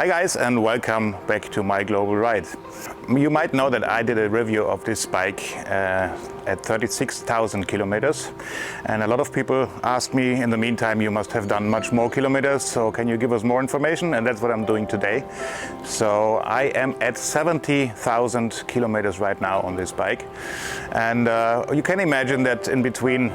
Hi guys, and welcome back to my global ride. You might know that I did a review of this bike at 36,000 kilometers, and a lot of people asked me, in the meantime, you must have done much more kilometers, so can you give us more information? And that's what I'm doing today. So I am at 70,000 kilometers right now on this bike, and you can imagine that in between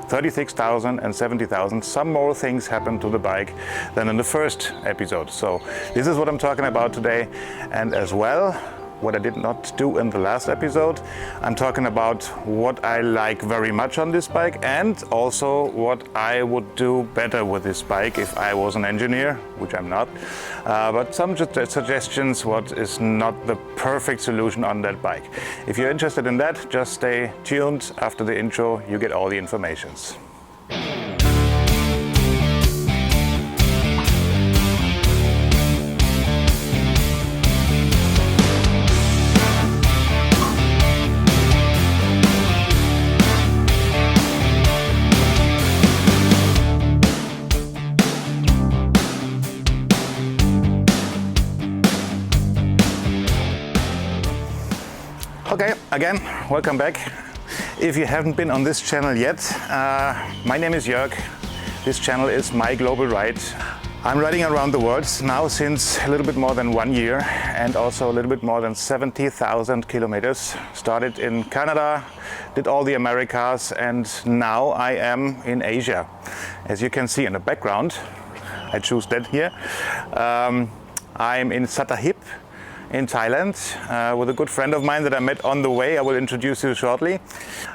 36,000 and 70,000, some more things happen to the bike than in the first episode. So this is what I'm talking about today, and as well, what I did not do in the last episode, I'm talking about what I like very much on this bike and also what I would do better with this bike if I was an engineer, which I'm not. But some suggestions what is not the perfect solution on that bike. If you're interested in that, just stay tuned. After the intro, you get all the informations. Okay, again, welcome back. If you haven't been on this channel yet, my name is Jörg. This channel is My Global Ride. I'm riding around the world now since a little bit more than 1 year and also a little bit more than 70,000 kilometers. Started in Canada, did all the Americas, and now I am in Asia. As you can see in the background, I choose that here. I'm in Sattahip in Thailand with a good friend of mine that I met on the way. I will introduce you shortly.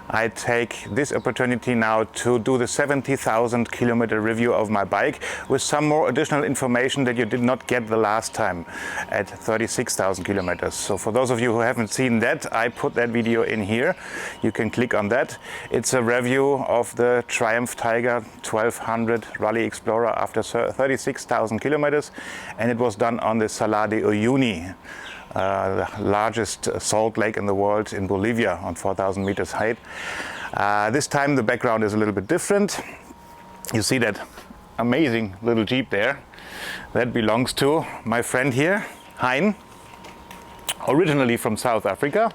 I take this opportunity now to do the 70,000 kilometer review of my bike with some more additional information that you did not get the last time at 36,000 kilometers. So for those of you who haven't seen that, I put that video in here. You can click on that. It's a review of the Triumph Tiger 1200 Rally Explorer after 36,000 kilometers, and it was done on the Salar de Uyuni, the largest salt lake in the world in Bolivia on 4,000 meters height. This time the background is a little bit different. You see that amazing little Jeep there. That belongs to my friend here, Hein, originally from South Africa.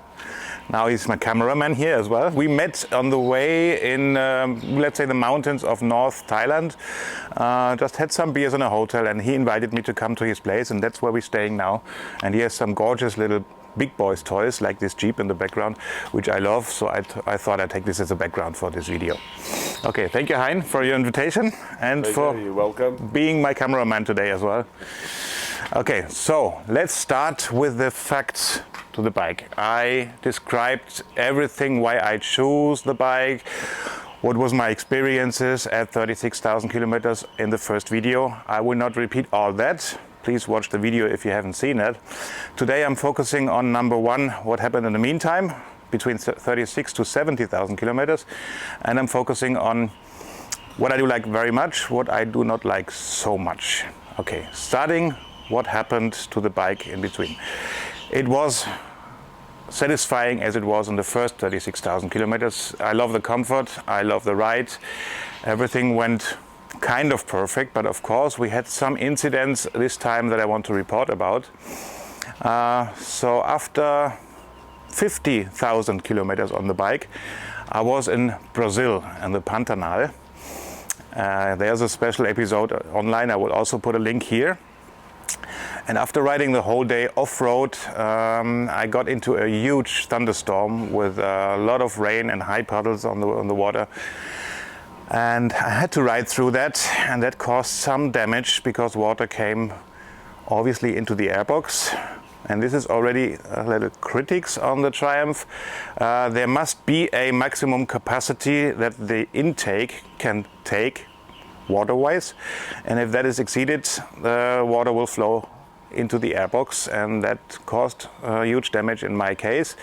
Now he's my cameraman here as well. We met on the way in, let's say, the mountains of North Thailand. Just had some beers in a hotel, and he invited me to come to his place, and that's where we're staying now. And he has some gorgeous little big boys toys like this Jeep in the background, which I love. So I thought I'd take this as a background for this video. Okay, thank you, Hein, for your invitation and You're welcome. Being my cameraman today as well. Okay, so let's start with the facts to the bike. I described everything, why I choose the bike, what was my experiences at 36,000 kilometers in the first video. I will not repeat all that. Please watch the video if you haven't seen it. Today I'm focusing on number one, what happened in the meantime, between 36 to 70,000 kilometers. And I'm focusing on what I do like very much, what I do not like so much. Okay, starting what happened to the bike in between. It was satisfying as it was on the first 36,000 kilometers. I love the comfort, I love the ride. Everything went kind of perfect, but of course we had some incidents this time that I want to report about. So after 50,000 kilometers on the bike, I was in Brazil in the Pantanal. There's a special episode online, I will also put a link here. And after riding the whole day off-road, I got into a huge thunderstorm with a lot of rain and high puddles on the water. And I had to ride through that, and that caused some damage because water came obviously into the airbox. And this is already a little critics on the Triumph. There must be a maximum capacity that the intake can take water-wise, and if that is exceeded, the water will flow into the airbox, and that caused huge damage in my case.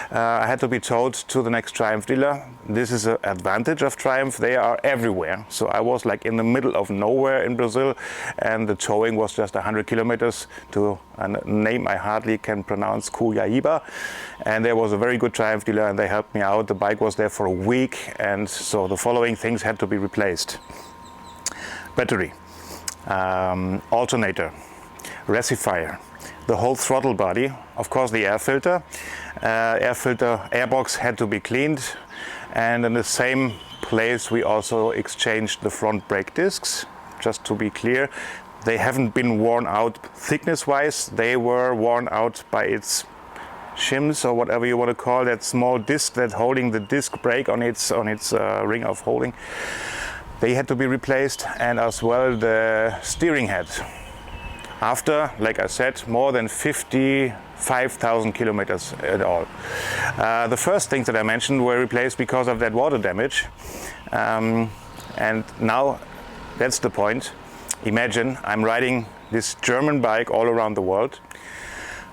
I had to be towed to the next Triumph dealer. This is an advantage of Triumph, they are everywhere. So I was like in the middle of nowhere in Brazil, and the towing was just 100 kilometers to a name I hardly can pronounce, Cuiabá. And there was a very good Triumph dealer, and they helped me out. The bike was there for a week, and so the following things had to be replaced. Battery, alternator, rectifier, the whole throttle body, of course the air filter, airbox had to be cleaned, and in the same place we also exchanged the front brake discs. Just to be clear, they haven't been worn out thickness wise, they were worn out by its shims, or whatever you want to call that small disc that's holding the disc brake on its ring of holding. They had to be replaced, and as well the steering head. After, like I said, more than 55,000 kilometers at all. The first things that I mentioned were replaced because of that water damage. And now that's the point. Imagine I'm riding this German bike all around the world.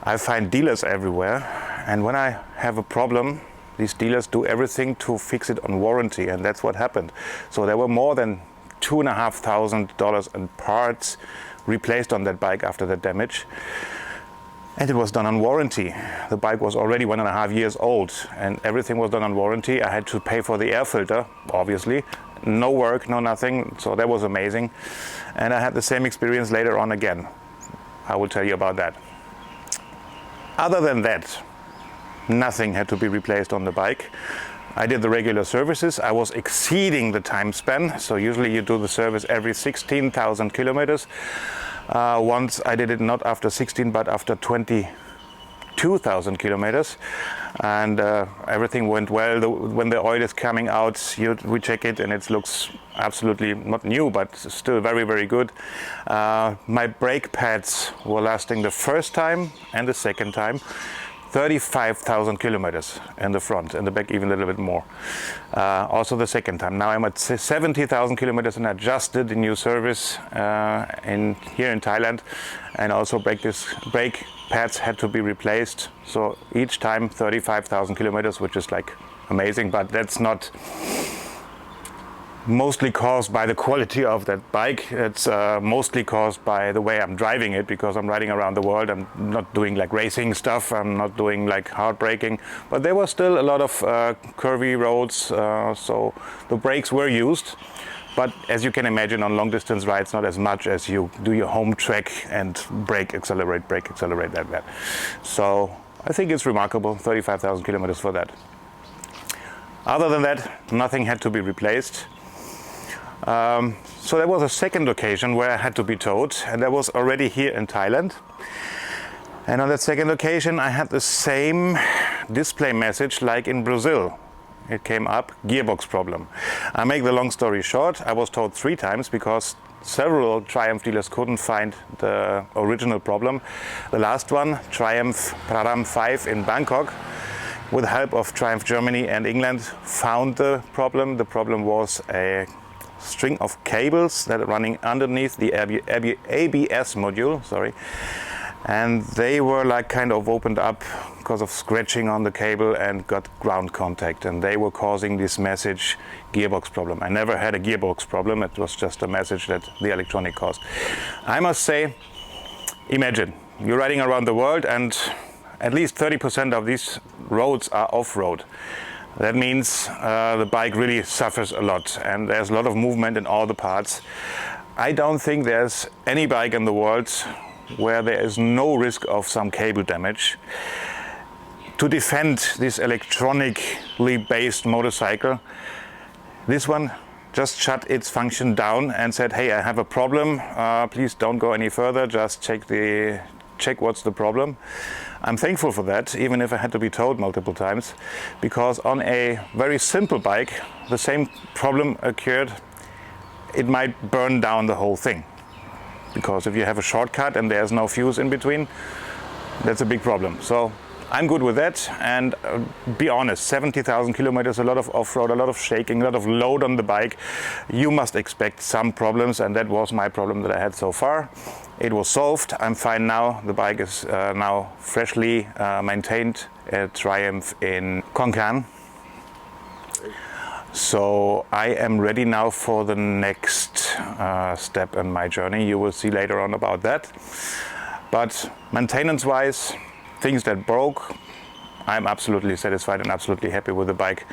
I find dealers everywhere, and when I have a problem, these dealers do everything to fix it on warranty, and that's what happened. So there were more than $2,500 in parts replaced on that bike after that damage, and it was done on warranty. The bike was already 1.5 years old, and everything was done on warranty. I had to pay for the air filter, obviously. No work, no nothing, so that was amazing. And I had the same experience later on again. I will tell you about that. Other than that, nothing had to be replaced on the bike. I did the regular services. I was exceeding the time span, so usually you do the service every 16,000 kilometers. Once I did it not after 16 but after 22,000 kilometers, and everything went well. When the oil is coming out, we check it and it looks absolutely not new, but still very, very good. My brake pads were lasting the first time and the second time 35,000 kilometers in the front, in the back even a little bit more. Also the second time. Now I'm at 70,000 kilometers, and I just did the new service here in Thailand, and also brake pads had to be replaced. So each time 35,000 kilometers, which is like amazing, but that's not mostly caused by the quality of that bike. It's mostly caused by the way I'm driving it, because I'm riding around the world. I'm not doing like racing stuff, I'm not doing like hard braking, but there was still a lot of curvy roads, so the brakes were used. But as you can imagine, on long distance rides, not as much as you do your home track and brake, accelerate like that. So I think it's remarkable, 35,000 kilometers for that. Other than that, nothing had to be replaced. So there was a second occasion where I had to be towed, and that was already here in Thailand. And on that second occasion I had the same display message like in Brazil. It came up, gearbox problem. I make the long story short, I was towed 3 times because several Triumph dealers couldn't find the original problem. The last one, Triumph Praram 5 in Bangkok, with the help of Triumph Germany and England, found the problem. The problem was a string of cables that are running underneath the ABS module, and they were like kind of opened up because of scratching on the cable and got ground contact, and they were causing this message, gearbox problem. I never had a gearbox problem, it was just a message that the electronic caused. I must say, imagine you're riding around the world and at least 30% of these roads are off-road. That means the bike really suffers a lot, and there's a lot of movement in all the parts. I don't think there's any bike in the world where there is no risk of some cable damage. To defend this electronically based motorcycle, this one just shut its function down and said, hey, I have a problem, please don't go any further, just check what's the problem. I'm thankful for that, even if I had to be towed multiple times, because on a very simple bike, the same problem occurred. It might burn down the whole thing, because if you have a shortcut and there's no fuse in between, that's a big problem. So I'm good with that, and be honest, 70,000 kilometers, a lot of off-road, a lot of shaking, a lot of load on the bike. You must expect some problems, and that was my problem that I had so far. It was solved. I'm fine now. The bike is now freshly maintained at Triumph in Konkan. So I am ready now for the next step in my journey. You will see later on about that. But maintenance-wise, things that broke, I'm absolutely satisfied and absolutely happy with the bike.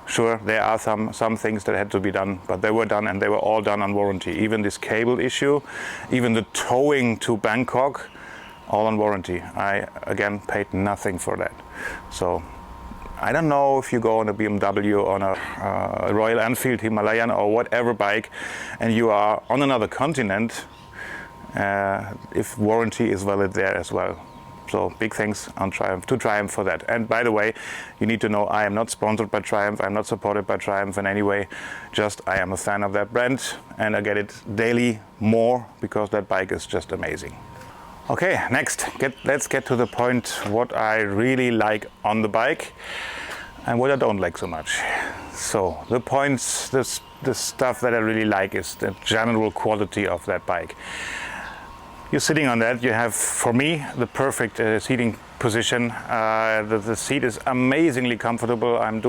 Sure, there are some things that had to be done, but they were done, and they were all done on warranty. Even this cable issue, even the towing to Bangkok, all on warranty. I again paid nothing for that. So I don't know if you go on a BMW, on a Royal Enfield Himalayan or whatever bike, and you are on another continent, if warranty is valid there as well. So big thanks on Triumph, to Triumph for that. And by the way, you need to know I am not sponsored by Triumph. I'm not supported by Triumph in any way. Just I am a fan of that brand, and I get it daily more because that bike is just amazing. Okay, next, let's get to the point what I really like on the bike and what I don't like so much. So the points, the stuff that I really like is the general quality of that bike. You're sitting on that, you have, for me, the perfect seating position. The seat is amazingly comfortable. I'm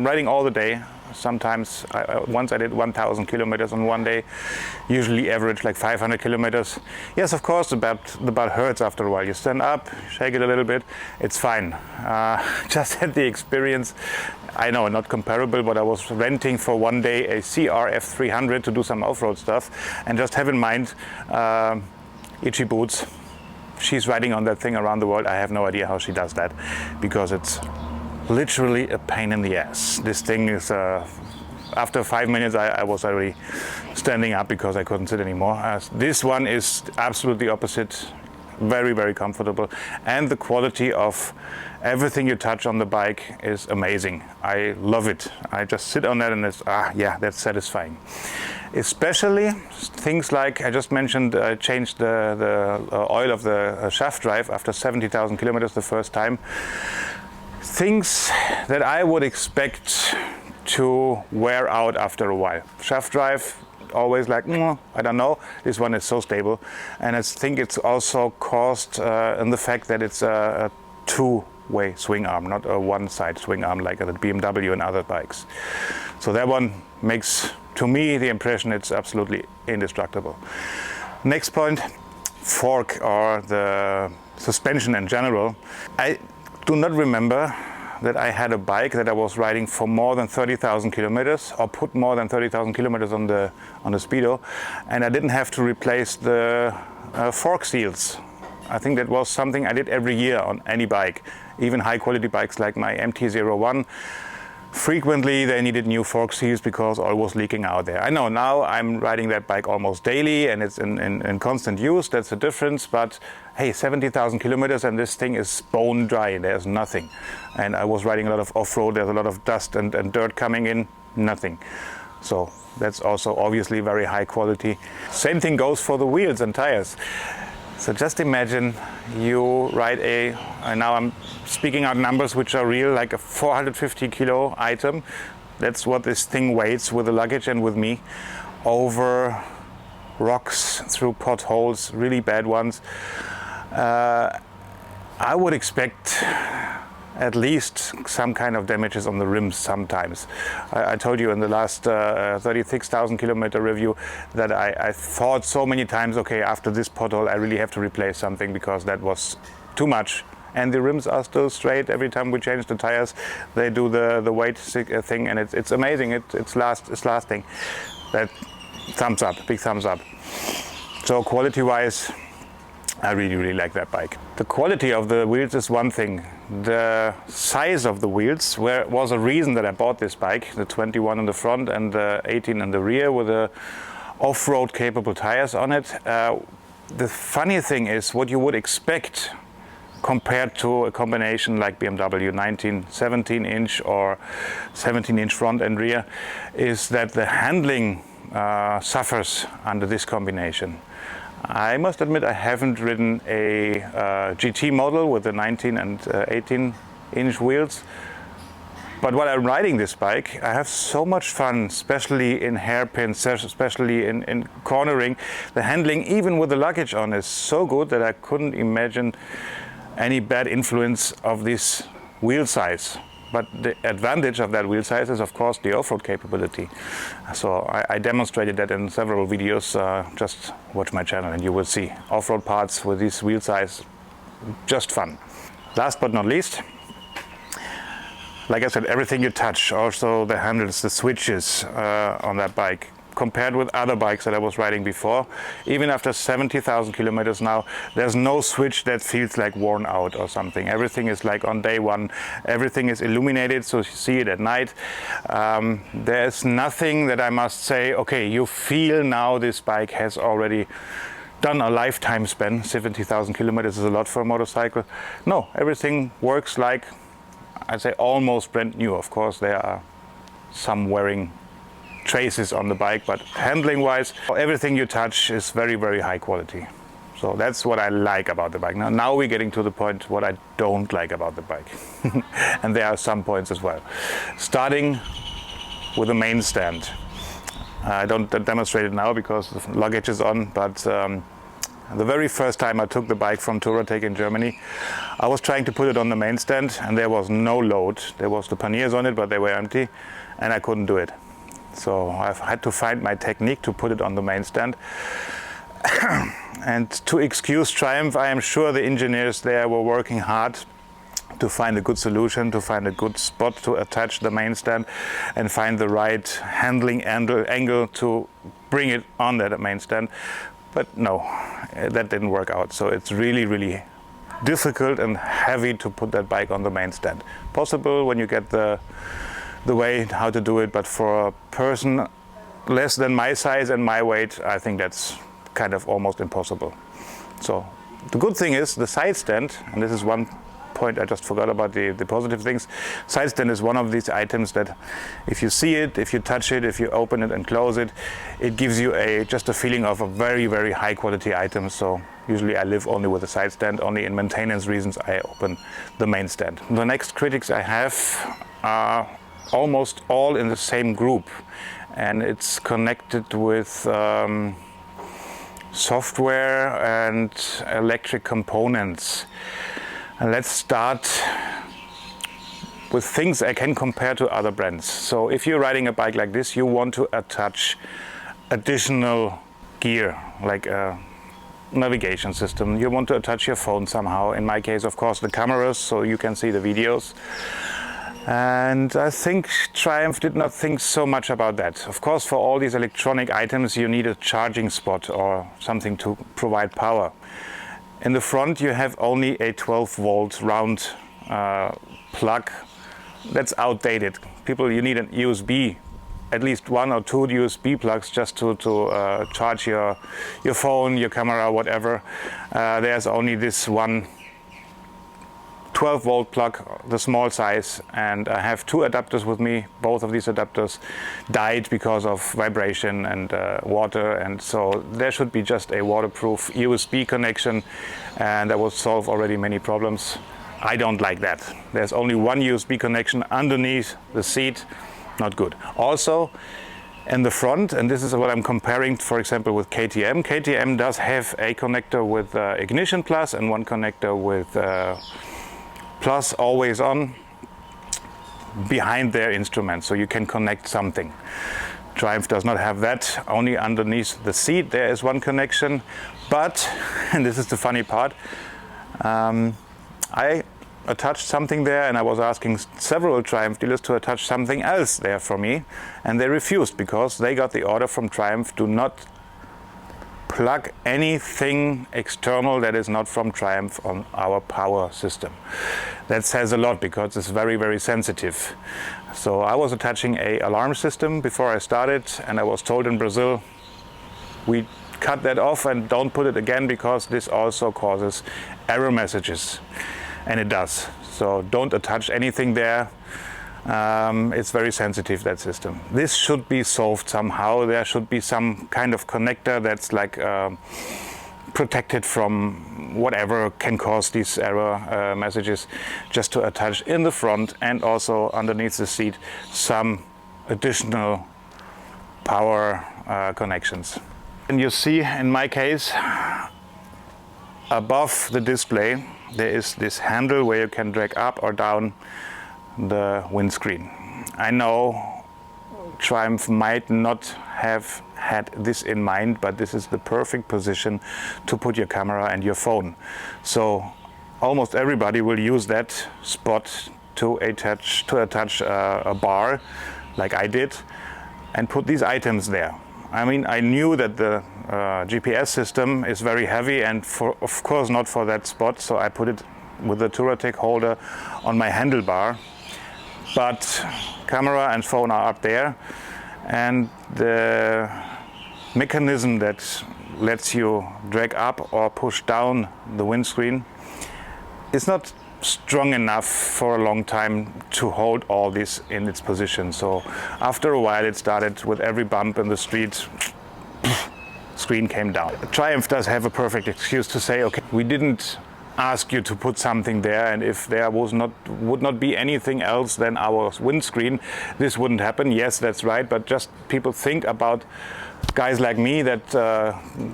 riding all the day. Sometimes, once I did 1,000 kilometers on one day, usually average like 500 kilometers. Yes, of course, the butt hurts after a while. You stand up, shake it a little bit, it's fine. Just had the experience, I know, not comparable, but I was renting for one day a CRF 300 to do some off-road stuff, and just have in mind, itchy boots. She's riding on that thing around the world. I have no idea how she does that, because it's literally a pain in the ass. This thing is, after 5 minutes I was already standing up because I couldn't sit anymore. This one is absolutely opposite. Very, very comfortable, and the quality of everything you touch on the bike is amazing. I love it. I just sit on that and it's, yeah, that's satisfying. Especially things like, I just mentioned, I changed the oil of the shaft drive after 70,000 kilometers the first time. Things that I would expect to wear out after a while. Shaft drive, always like, I don't know. This one is so stable, and I think it's also caused in the fact that it's a two-way swing arm, not a one-side swing arm like at the BMW and other bikes. So that one makes, to me, the impression it's absolutely indestructible. Next point, fork or the suspension in general. I do not remember that I had a bike that I was riding for more than 30,000 kilometers, or put more than 30,000 kilometers on the speedo, and I didn't have to replace the fork seals. I think that was something I did every year on any bike, even high quality bikes like my MT-01. Frequently they needed new fork seals because oil was leaking out there. I know now I'm riding that bike almost daily and it's in constant use. That's the difference, but hey, 70,000 kilometers and this thing is bone dry. There's nothing. And I was riding a lot of off-road. There's a lot of dust and dirt coming in, nothing. So that's also obviously very high quality. Same thing goes for the wheels and tires. So just imagine you ride and now I'm speaking out numbers which are real, like a 450 kilo item. That's what this thing weighs with the luggage and with me, over rocks, through potholes, really bad ones. I would expect at least some kind of damages on the rims sometimes. I told you in the last 36,000 kilometer review that I thought so many times, okay, after this pothole I really have to replace something because that was too much. And the rims are still straight every time we change the tires. They do the weight thing, and it's amazing. It's lasting. That thumbs up, big thumbs up. So quality-wise, I really, really like that bike. The quality of the wheels is one thing. The size of the wheels was a reason that I bought this bike, the 21 in the front and the 18 in the rear with the off-road capable tires on it. The funny thing is what you would expect compared to a combination like BMW 17-inch or 17-inch front and rear is that the handling suffers under this combination. I must admit I haven't ridden a GT model with the 19 and 18-inch wheels, but while I'm riding this bike I have so much fun, especially in hairpins, especially in cornering. The handling, even with the luggage on, is so good that I couldn't imagine any bad influence of this wheel size. But the advantage of that wheel size is of course the off-road capability. So I demonstrated that in several videos. Just watch my channel and you will see off-road parts with this wheel size. Just fun. Last but not least, like I said, everything you touch, also the handles, the switches on that bike, compared with other bikes that I was riding before, even after 70,000 kilometers now, there's no switch that feels like worn out or something. Everything is like on day one, everything is illuminated, so you see it at night. There's nothing that I must say, okay, you feel now this bike has already done a lifetime span. 70,000 kilometers is a lot for a motorcycle. No, everything works like, I'd say, almost brand new. Of course, there are some wearing traces on the bike, but handling wise, everything you touch is very, very high quality. So that's what I like about the bike. Now we're getting to the point what I don't like about the bike. And there are some points as well. Starting with the main stand. I don't demonstrate it now because the luggage is on, but the very first time I took the bike from Touratech in Germany, I was trying to put it on the main stand and there was no load. There was the panniers on it, but they were empty and I couldn't do it. So I've had to find my technique to put it on the main stand. And to excuse Triumph, I am sure the engineers there were working hard to find a good solution, to find a good spot to attach the main stand and find the right handling angle to bring it on that main stand. But no, that didn't work out. So it's really, really difficult and heavy to put that bike on the main stand. Possible when you get the way how to do it, but for a person less than my size and my weight, I think that's kind of almost impossible. So the good thing is the side stand, and this is one point I just forgot about the positive things. Side stand is one of these items that if you see it, if you touch it, if you open it and close it, it gives you just a feeling of a very, very high quality item. So usually I live only with a side stand, only in maintenance reasons I open the main stand. The next critics I have are almost all in the same group, and it's connected with software and electric components. And let's start with things I can compare to other brands. So if you're riding a bike like this, you want to attach additional gear, like a navigation system. You want to attach your phone somehow. In my case, of course, the cameras, so you can see the videos. And I think Triumph did not think so much about that. Of course, for all these electronic items, you need a charging spot or something to provide power. In the front, you have only a 12-volt round plug. That's outdated. You need an USB, at least one or two USB plugs just to charge your phone, your camera, whatever. There's only this one 12-volt plug, the small size, and I have two adapters with me. Both of these adapters died because of vibration and water, and so there should be just a waterproof USB connection, and that will solve already many problems. I don't like that. There's only one USB connection underneath the seat. Not good. Also in the front, and this is what I'm comparing, for example, with KTM. KTM does have a connector with ignition plus and one connector with plus always on behind their instrument, so you can connect something. Triumph does not have that. Only underneath the seat there is one connection, but, and this is the funny part, I attached something there and I was asking several Triumph dealers to attach something else there for me, and they refused because they got the order from Triumph to not plug anything external that is not from Triumph on our power system. That says a lot because it's very, very sensitive. So I was attaching an alarm system before I started, and I was told in Brazil, we cut that off and don't put it again because this also causes error messages. And it does. So don't attach anything there. It's very sensitive, that system. This should be solved somehow. There should be some kind of connector that's like protected from whatever can cause these error messages, just to attach in the front and also underneath the seat some additional power connections. And you see, in my case, above the display there is this handle where you can drag up or down the windscreen. I know Triumph might not have had this in mind, but this is the perfect position to put your camera and your phone. So almost everybody will use that spot to attach a bar like I did and put these items there. I mean, I knew that the GPS system is very heavy and of course not for that spot, so I put it with the Touratech holder on my handlebar. But camera and phone are up there, and the mechanism that lets you drag up or push down the windscreen is not strong enough for a long time to hold all this in its position. So after a while it started with every bump in the street, screen came down. Triumph does have a perfect excuse to say, okay, we didn't ask you to put something there, and if there would not be anything else than our windscreen, this wouldn't happen. Yes, that's right, but just people think about guys like me that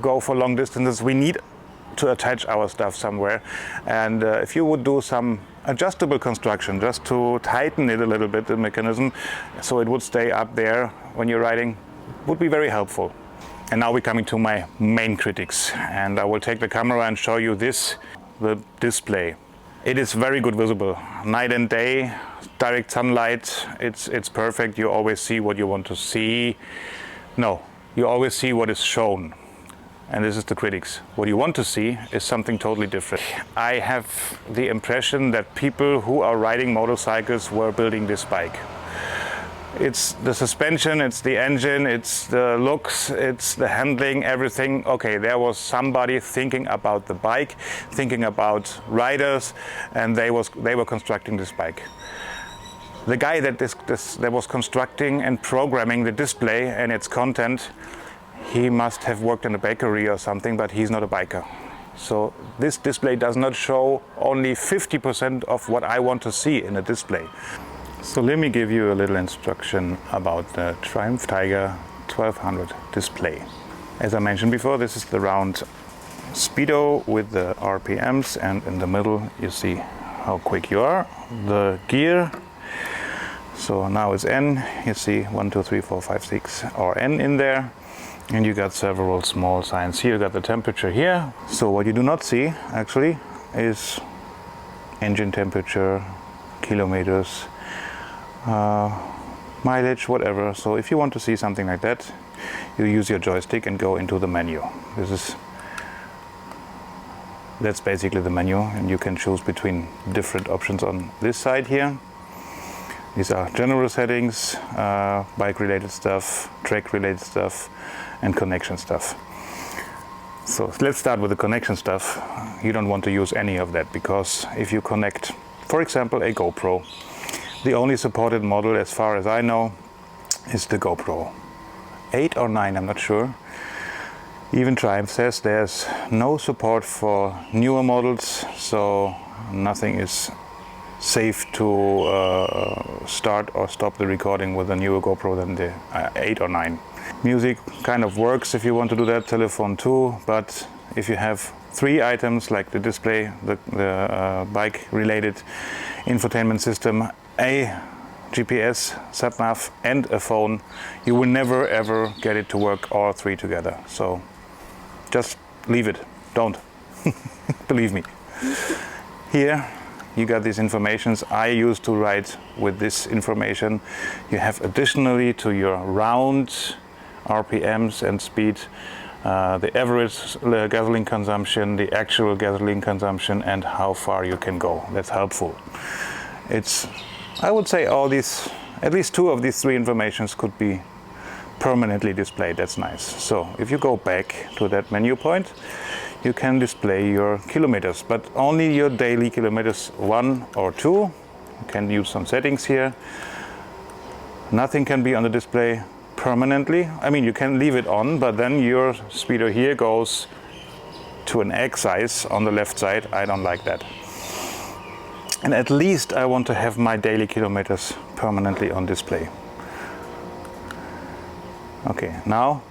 go for long distances. We need to attach our stuff somewhere, and if you would do some adjustable construction just to tighten it a little bit, the mechanism, so it would stay up there when you're riding, would be very helpful. And now we're coming to my main critics, and I will take the camera and show you this, the display. It is very good visible, night and day, direct sunlight, it's perfect. You always see what you want to see. No, you always see what is shown. And this is the critics. What you want to see is something totally different. I have the impression that people who are riding motorcycles were building this bike. It's the suspension, it's the engine, it's the looks, it's the handling, everything. Okay, there was somebody thinking about the bike, thinking about riders, and they were constructing this bike. The guy that was constructing and programming the display and its content, he must have worked in a bakery or something, but he's not a biker. So this display does not show only 50% of what I want to see in a display. So let me give you a little instruction about the Triumph Tiger 1200 display. As I mentioned before, this is the round speedo with the RPMs, and in the middle you see how quick you are. The gear, so now it's N, you see 1, 2, 3, 4, 5, 6 or N in there. And you got several small signs here. You got the temperature here. So what you do not see actually is engine temperature, kilometers, mileage, whatever. So if you want to see something like that, you use your joystick and go into the menu. That's basically the menu, and you can choose between different options on this side here. These are general settings, bike related stuff, track related stuff, and connection stuff. So let's start with the connection stuff. You don't want to use any of that, because if you connect, for example, a GoPro, the only supported model as far as I know is the GoPro 8 or 9, I'm not sure. Even Triumph says there's no support for newer models, so nothing is safe to start or stop the recording with a newer GoPro than the 8 or 9. Music kind of works if you want to do that, telephone too, but if you have 3 items like the display, the bike related infotainment system, a GPS, sat-nav and a phone, you will never ever get it to work all 3 together. So just leave it, don't. Believe me. Here you got these informations. I used to ride with this information. You have additionally to your round RPMs and speed, the average gasoline consumption, the actual gasoline consumption, and how far you can go. That's helpful. I would say at least 2 of these 3 informations could be permanently displayed. That's nice. So if you go back to that menu point, you can display your kilometers, but only your daily kilometers 1 or 2. You can use some settings here. Nothing can be on the display permanently. I mean, you can leave it on, but then your speedo here goes to an X size on the left side. I don't like that. And at least I want to have my daily kilometers permanently on display. Okay, now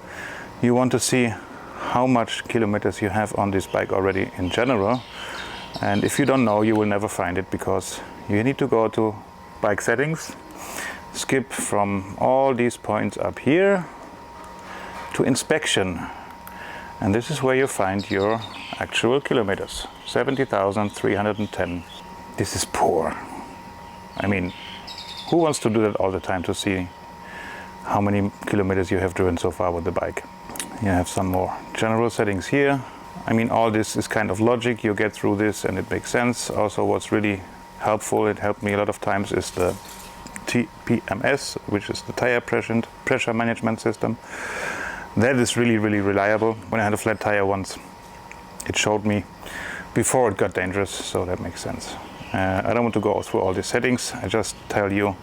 you want to see how much kilometers you have on this bike already in general. And if you don't know, you will never find it, because you need to go to bike settings, skip from all these points up here to inspection. And this is where you find your actual kilometers, 70,310. This is poor. I mean, who wants to do that all the time to see how many kilometers you have driven so far with the bike? You have some more general settings here. I mean, all this is kind of logic. You get through this and it makes sense. Also, what's really helpful, it helped me a lot of times, is the TPMS, which is the tire pressure management system. That is really, really reliable. When I had a flat tire once, it showed me before it got dangerous, so that makes sense. I don't want to go through all these settings. I just tell you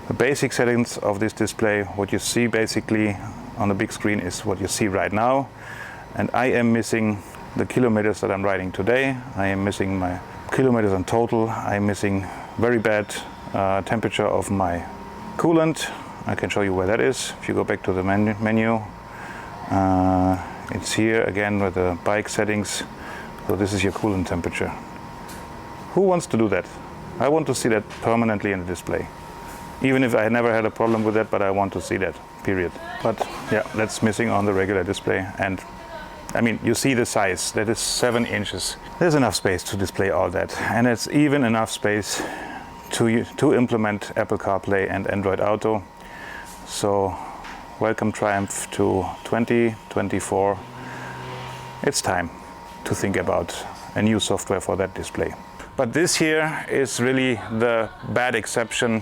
the basic settings of this display. What you see basically on the big screen is what you see right now. And I am missing the kilometers that I'm riding today. I am missing my kilometers in total. I am missing very bad temperature of my coolant. I can show you where that is. If you go back to the menu, it's here again with the bike settings. So this is your coolant temperature. Who wants to do that? I want to see that permanently in the display. Even if I never had a problem with that, but I want to see that, period. But yeah, that's missing on the regular display. And I mean, you see the size, that is 7 inches. There's enough space to display all that. And it's even enough space to implement Apple CarPlay and Android Auto. So welcome Triumph to 2024. It's time to think about a new software for that display. But this here is really the bad exception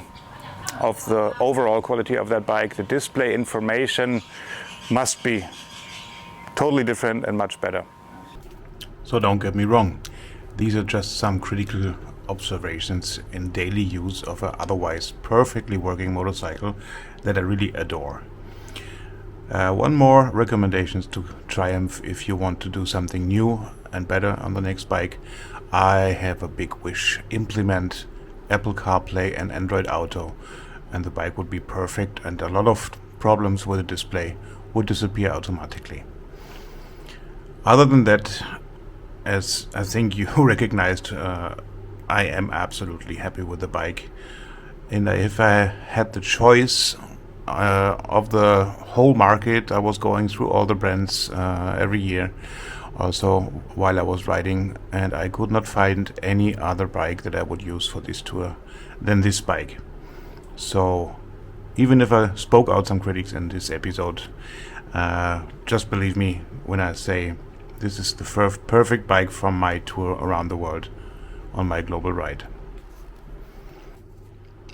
of the overall quality of that bike. The display information must be totally different and much better. So don't get me wrong, these are just some critical observations in daily use of an otherwise perfectly working motorcycle that I really adore. One more recommendations to Triumph if you want to do something new and better on the next bike. I have a big wish: implement Apple CarPlay and Android Auto, and the bike would be perfect, and a lot of problems with the display would disappear automatically. Other than that, as I think you recognized, I am absolutely happy with the bike. And if I had the choice of the whole market, I was going through all the brands every year, also while I was riding, and I could not find any other bike that I would use for this tour than this bike. So even if I spoke out some critics in this episode, just believe me when I say this is the perfect bike from my tour around the world on my global ride.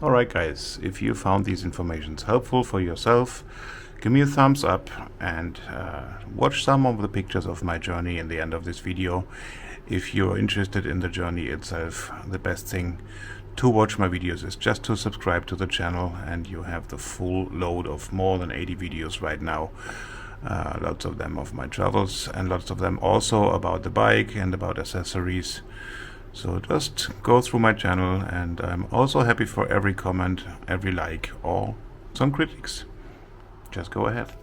Alright guys, if you found these informations helpful for yourself, give me a thumbs up and watch some of the pictures of my journey in the end of this video. If you're interested in the journey itself, the best thing to watch my videos is just to subscribe to the channel, and you have the full load of more than 80 videos right now. Lots of them of my travels, and lots of them also about the bike and about accessories. So just go through my channel, and I'm also happy for every comment, every like, or some critics. Just go ahead.